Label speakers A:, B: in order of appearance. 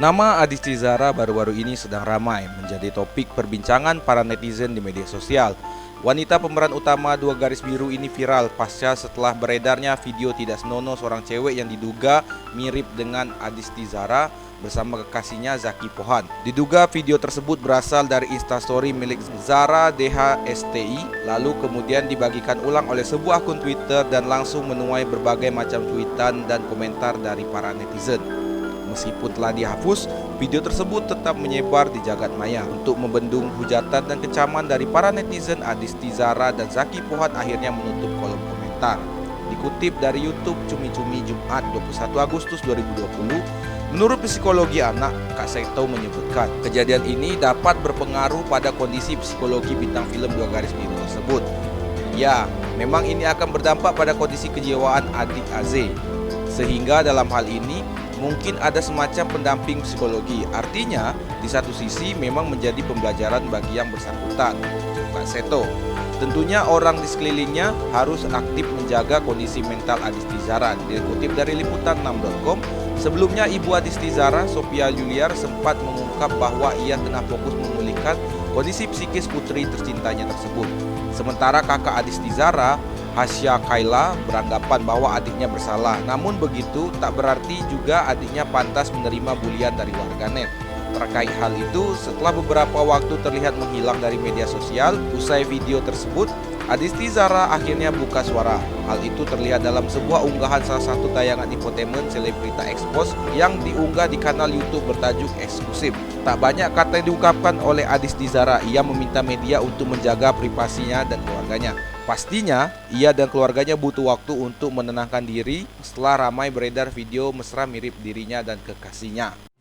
A: Nama Adisti Zara baru-baru ini sedang ramai menjadi topik perbincangan para netizen di media sosial. Wanita pemeran utama Dua Garis Biru ini viral pasca setelah beredarnya video tidak senonoh seorang cewek yang diduga mirip dengan Adisti Zara bersama kekasihnya Zaki Pohan. Diduga video tersebut berasal dari instastory milik Zara DHSTI, lalu kemudian dibagikan ulang oleh sebuah akun Twitter dan langsung menuai berbagai macam cuitan dan komentar dari para netizen. Meskipun telah dihapus, video tersebut tetap menyebar di jagat maya. Untuk membendung hujatan dan kecaman dari para netizen, Adisti Zara dan Zaki Pohan akhirnya menutup kolom komentar. Dikutip dari YouTube Cumi-Cumi Jumat 21 Agustus 2020, menurut psikologi anak, Kak Seto menyebutkan kejadian ini dapat berpengaruh pada kondisi psikologi bintang film Dua Garis Biru tersebut. Ya, memang ini akan berdampak pada kondisi kejiwaan adik AZ. Sehingga dalam hal ini mungkin ada semacam pendamping psikologi. Artinya, di satu sisi memang menjadi pembelajaran bagi yang bersangkutan. Kak Seto, tentunya orang di sekelilingnya harus aktif menjaga kondisi mental Adisti Zara. Dikutip dari liputan6.com, sebelumnya ibu Adisti Zara, Sophia Yuliar, sempat mengungkap bahwa ia tengah fokus memulihkan kondisi psikis putri tercintanya tersebut. Sementara kakak Adisti Zara, Hasya Kaila, beranggapan bahwa adiknya bersalah. Namun begitu tak berarti juga adiknya pantas menerima bulian dari warganet. Terkait hal itu, setelah beberapa waktu terlihat menghilang dari media sosial, usai video tersebut, Adisti Zara akhirnya buka suara. Hal itu terlihat dalam sebuah unggahan salah satu tayangan infotainment Selebrita Expose yang diunggah di kanal YouTube bertajuk Eksklusif. Tak banyak kata yang diungkapkan oleh Adisti Zara. Ia meminta media untuk menjaga privasinya dan keluarganya. Pastinya, ia dan keluarganya butuh waktu untuk menenangkan diri setelah ramai beredar video mesra mirip dirinya dan kekasihnya.